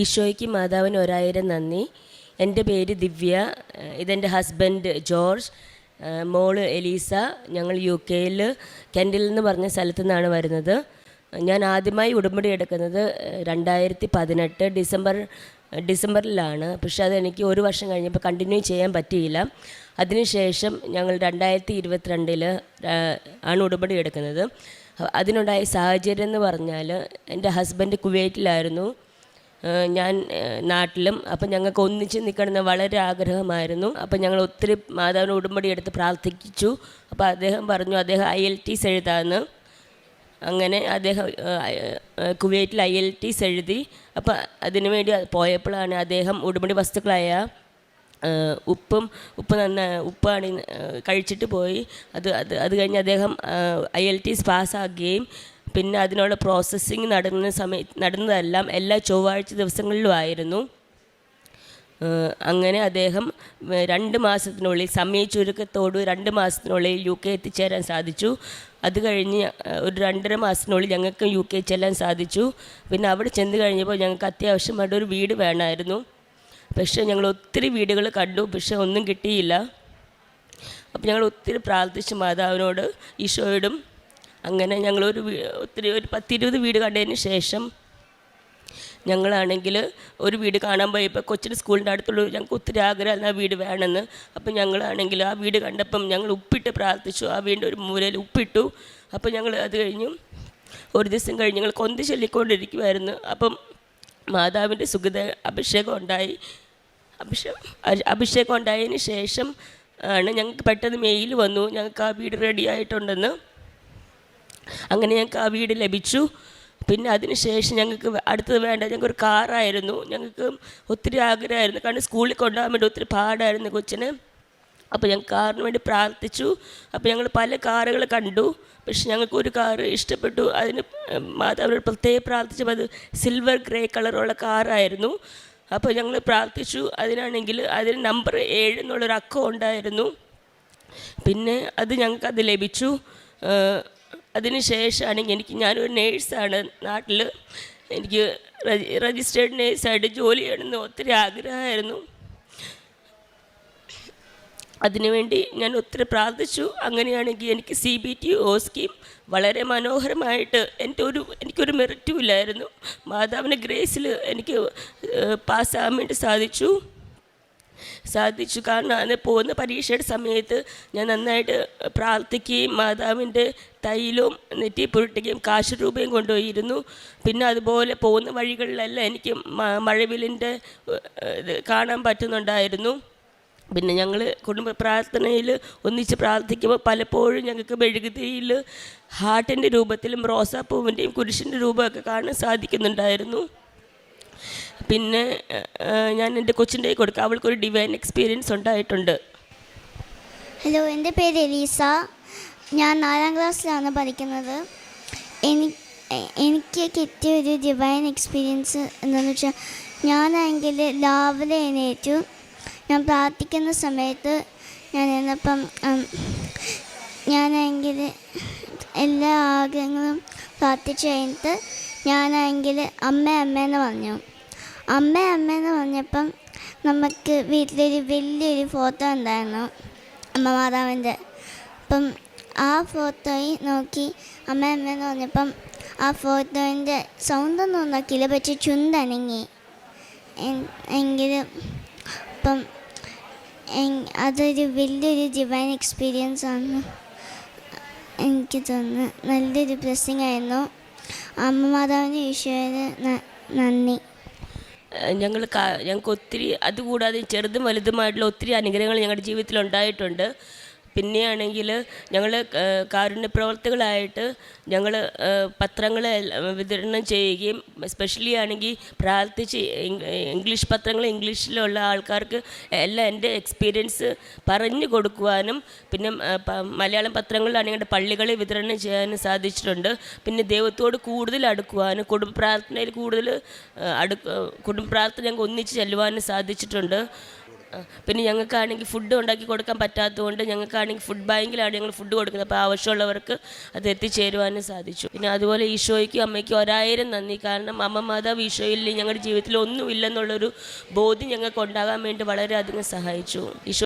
ഈശോയ്ക്ക് മാതാവിന് 1000 നന്ദി. എൻ്റെ പേര് ദിവ്യ, ഇതെൻ്റെ ഹസ്ബൻഡ് ജോർജ്, മോള് എലീസ. ഞങ്ങൾ UK കെൻഡിൽ എന്ന് പറഞ്ഞ സ്ഥലത്തു നിന്നാണ് വരുന്നത്. ഞാൻ ആദ്യമായി ഉടമ്പടി എടുക്കുന്നത് 2018 ഡിസംബറിലാണ്. പക്ഷെ അതെനിക്ക് 1 വർഷം കഴിഞ്ഞപ്പോൾ കണ്ടിന്യൂ ചെയ്യാൻ പറ്റിയില്ല. അതിനുശേഷം ഞങ്ങൾ 2022 ആണ് ഉടമ്പടി എടുക്കുന്നത്. അതിനുണ്ടായ സാഹചര്യം എന്ന് പറഞ്ഞാൽ, എൻ്റെ ഹസ്ബൻഡ് കുവൈറ്റിലായിരുന്നു, ഞാൻ നാട്ടിലും. അപ്പം ഞങ്ങൾക്ക് ഒന്നിച്ച് നിൽക്കണമെന്ന് വളരെ ആഗ്രഹമായിരുന്നു. അപ്പം ഞങ്ങൾ ഒത്തിരി മാതാവിന് ഉടമ്പടി എടുത്ത് പ്രാർത്ഥിച്ചു. അപ്പോൾ അദ്ദേഹം പറഞ്ഞു അദ്ദേഹം IELTS എഴുതാമെന്ന്. അങ്ങനെ അദ്ദേഹം കുവൈറ്റിൽ IELTS എഴുതി. അപ്പോൾ അതിനു വേണ്ടി പോയപ്പോഴാണ് അദ്ദേഹം ഉടമ്പടി വസ്തുക്കളായ ഉപ്പാണ് കഴിച്ചിട്ട് പോയി. അത് കഴിഞ്ഞ് അദ്ദേഹം IELTS പാസ്സാക്കുകയും പിന്നെ അതിനുള്ള പ്രോസസ്സിങ് നടന്നതെല്ലാം എല്ലാ ചൊവ്വാഴ്ച ദിവസങ്ങളിലും ആയിരുന്നു. അങ്ങനെ അദ്ദേഹം 2 മാസത്തിനുള്ളിൽ, സമയ ചുരുക്കത്തോട് 2 മാസത്തിനുള്ളിൽ UK എത്തിച്ചേരാൻ സാധിച്ചു. അത് കഴിഞ്ഞ് ഒരു 2.5 മാസത്തിനുള്ളിൽ ഞങ്ങൾക്ക് UK ചെല്ലാൻ സാധിച്ചു. പിന്നെ അവിടെ ചെന്ന് കഴിഞ്ഞപ്പോൾ ഞങ്ങൾക്ക് അത്യാവശ്യമായിട്ടൊരു വീട് വേണമായിരുന്നു. പക്ഷേ ഞങ്ങൾ ഒത്തിരി വീടുകൾ കണ്ടു, പക്ഷെ ഒന്നും കിട്ടിയില്ല. അപ്പോൾ ഞങ്ങൾ ഒത്തിരി പ്രാർത്ഥിച്ചു മാതാവിനോട്, ഈശോയോടും. അങ്ങനെ ഞങ്ങൾ ഒരു 10-20 വീട് കണ്ടതിന് ശേഷം ഞങ്ങളാണെങ്കിൽ ഒരു വീട് കാണാൻ പോയപ്പോൾ കൊച്ചിന് സ്കൂളിൻ്റെ അടുത്തുള്ള ഞങ്ങൾക്ക് ഒത്തിരി ആഗ്രഹമായിരുന്നു ആ വീട് വേണമെന്ന്. അപ്പം ഞങ്ങളാണെങ്കിൽ ആ വീട് കണ്ടപ്പം ഞങ്ങൾ ഉപ്പിട്ട് പ്രാർത്ഥിച്ചു. ആ വീടിൻ്റെ ഒരു മൂലയിൽ ഉപ്പിട്ടു. അപ്പം ഞങ്ങൾ അത് കഴിഞ്ഞു ഒരു ദിവസം കഴിഞ്ഞ് ഞങ്ങൾ കൊന്ത് ചൊല്ലിക്കൊണ്ടിരിക്കുമായിരുന്നു. അപ്പം മാതാവിൻ്റെ സുഗത അഭിഷേകം ഉണ്ടായതിന് ശേഷം ആണ് ഞങ്ങൾക്ക് പെട്ടെന്ന് മെയിൽ വന്നു, ഞങ്ങൾക്ക് ആ വീട് റെഡി ആയിട്ടുണ്ടെന്ന്. അങ്ങനെ ഞങ്ങൾക്ക് ആ വീട് ലഭിച്ചു. പിന്നെ അതിന് ശേഷം ഞങ്ങൾക്ക് അടുത്തത് വേണ്ട ഞങ്ങൾക്കൊരു കാറായിരുന്നു. ഞങ്ങൾക്ക് ഒത്തിരി ആഗ്രഹമായിരുന്നു, കാരണം സ്കൂളിൽ കൊണ്ടുപോകാൻ വേണ്ടി ഒത്തിരി പാടായിരുന്നു കൊച്ചിന്. അപ്പോൾ ഞങ്ങൾ കാറിന് വേണ്ടി പ്രാർത്ഥിച്ചു. അപ്പോൾ ഞങ്ങൾ പല കാറുകൾ കണ്ടു, പക്ഷെ ഞങ്ങൾക്ക് ഒരു കാറ് ഇഷ്ടപ്പെട്ടു. അതിന് മാതാവിനോട് പ്രത്യേകം പ്രാർത്ഥിച്ചപ്പോൾ അത് സിൽവർ ഗ്രേ കളറുള്ള കാറായിരുന്നു. അപ്പോൾ ഞങ്ങൾ പ്രാർത്ഥിച്ചു. അതിനാണെങ്കിൽ അതിന് നമ്പർ 7 എന്നുള്ളൊരു അക്കം ഉണ്ടായിരുന്നു. പിന്നെ ഞങ്ങൾക്കത് ലഭിച്ചു. അതിന് ശേഷമാണെങ്കിൽ ഞാനൊരു നേഴ്സാണ് നാട്ടിൽ. എനിക്ക് രജിസ്റ്റേർഡ് നേഴ്സായിട്ട് ജോലി ചെയ്യണമെന്ന് ഒത്തിരി ആഗ്രഹമായിരുന്നു. അതിനുവേണ്ടി ഞാൻ ഒത്തിരി പ്രാർത്ഥിച്ചു. അങ്ങനെയാണെങ്കിൽ എനിക്ക് CBT സ്കീം വളരെ മനോഹരമായിട്ട് എനിക്കൊരു മെറിറ്റും ഇല്ലായിരുന്നു. മാതാവിൻ്റെ ഗ്രേസിൽ എനിക്ക് പാസ്സാകാൻ വേണ്ടി സാധിച്ചു. കാരണം അത് പോകുന്ന പരീക്ഷയുടെ സമയത്ത് ഞാൻ നന്നായിട്ട് പ്രാർത്ഥിക്കുകയും മാതാവിൻ്റെ തൈലവും നെറ്റി പുരട്ടുകയും കാശ് രൂപയും കൊണ്ടുപോയിരുന്നു. പിന്നെ അതുപോലെ പോകുന്ന വഴികളിലെല്ലാം എനിക്ക് മഴവില്ലിൻ്റെ ഇത് കാണാൻ പറ്റുന്നുണ്ടായിരുന്നു. പിന്നെ ഞങ്ങൾ കുടുംബ പ്രാർത്ഥനയിൽ ഒന്നിച്ച് പ്രാർത്ഥിക്കുമ്പോൾ പലപ്പോഴും ഞങ്ങൾക്ക് മെഴുകുതിരിയിൽ ഹാർട്ടിൻ്റെ രൂപത്തിലും റോസാപ്പൂവിൻ്റെയും കുരിശിൻ്റെ രൂപമൊക്കെ കാണാൻ സാധിക്കുന്നുണ്ടായിരുന്നു. പിന്നെ ഞാൻ എൻ്റെ കൊച്ചിൻ്റെ കൊടുക്കുക, അവൾക്കൊരു ഡിവൈൻ എക്സ്പീരിയൻസ് ഉണ്ടായിട്ടുണ്ട്. ഹലോ, എൻ്റെ പേര് എലീസ. ഞാൻ 4ാം ക്ലാസ്സിലാണ് പഠിക്കുന്നത്. എനിക്ക് കിട്ടിയ ഒരു ഡിവൈൻ എക്സ്പീരിയൻസ് എന്താണെന്ന് വെച്ചാൽ, ഞാനാണെങ്കിൽ രാവിലെ എണീറ്റു. ഞാൻ പ്രാർത്ഥിക്കുന്ന സമയത്ത് ഞാനാണെങ്കിൽ എല്ലാ ആഗ്രഹങ്ങളും പ്രാർത്ഥിച്ചു കഴിഞ്ഞിട്ട് ഞാനാണെങ്കിൽ അമ്മയെന്ന് പറഞ്ഞു. അമ്മയെന്ന് പറഞ്ഞപ്പം നമുക്ക് വീട്ടിലൊരു വലിയൊരു ഫോട്ടോ ഉണ്ടായിരുന്നു, അമ്മ മാതാവിൻ്റെ. അപ്പം ആ ഫോട്ടോയിൽ നോക്കി അമ്മയെന്ന് പറഞ്ഞപ്പം ആ ഫോട്ടോൻ്റെ സൗണ്ടൊന്നും ഉണ്ടാക്കിയില്ല, പക്ഷെ ചുണ്ടനങ്ങി. എങ്കിലും അപ്പം അതൊരു വലിയൊരു ഡിവൈൻ എക്സ്പീരിയൻസ് ആണ് എനിക്ക് തോന്നുന്നു. നല്ലൊരു ബ്ലെസ്സിങ് ആയിരുന്നു. അമ്മ മാതാവിന് ഈശോയുടെ നന്ദി. ഞങ്ങൾക്ക് ഒത്തിരി, അതുകൂടാതെ ചെറുതും വലുതുമായിട്ടുള്ള ഒത്തിരി അനുഗ്രഹങ്ങൾ ഞങ്ങളുടെ ജീവിതത്തിൽ ഉണ്ടായിട്ടുണ്ട്. പിന്നെയാണെങ്കിൽ ഞങ്ങൾ കാരുണ്യ പ്രവർത്തികളായിട്ട് ഞങ്ങൾ പത്രങ്ങൾ വിതരണം ചെയ്യുകയും, എസ്പെഷ്യലി ആണെങ്കിൽ പ്രാർത്ഥിച്ച് ഇംഗ്ലീഷ് പത്രങ്ങൾ, ഇംഗ്ലീഷിലുള്ള ആൾക്കാർക്ക് എല്ലാം എൻ്റെ എക്സ്പീരിയൻസ് പറഞ്ഞു കൊടുക്കുവാനും, പിന്നെ മലയാളം പത്രങ്ങളിലാണെങ്കിൽ പള്ളികളിൽ വിതരണം ചെയ്യാനും സാധിച്ചിട്ടുണ്ട്. പിന്നെ ദൈവത്തോട് കൂടുതൽ അടുക്കുവാനും കുടുംബ പ്രാർത്ഥനയിൽ കൂടുതൽ കുടുംബ പ്രാർത്ഥന ഞങ്ങൾക്ക് ഒന്നിച്ച് ചെല്ലുവാനും സാധിച്ചിട്ടുണ്ട്. പിന്നെ ഞങ്ങൾക്കാണെങ്കിൽ ഫുഡ് ഉണ്ടാക്കി കൊടുക്കാൻ പറ്റാത്തതുകൊണ്ട് ഞങ്ങൾക്കാണെങ്കിൽ ഫുഡ് ബാങ്കിലാണ് ഞങ്ങൾ ഫുഡ് കൊടുക്കുന്നത്. അപ്പോൾ ആവശ്യമുള്ളവർക്ക് അത് എത്തിച്ചേരുവാനും സാധിച്ചു. പിന്നെ അതുപോലെ ഈശോയ്ക്കും അമ്മയ്ക്കും 1000 നന്ദി. കാരണം അമ്മ മാതാവ് ഈശോയിൽ ഞങ്ങളുടെ ജീവിതത്തിൽ ഒന്നുമില്ലെന്നുള്ളൊരു ബോധ്യം ഞങ്ങൾക്ക് ഉണ്ടാകാൻ വേണ്ടി വളരെയധികം സഹായിച്ചു. ഈശോ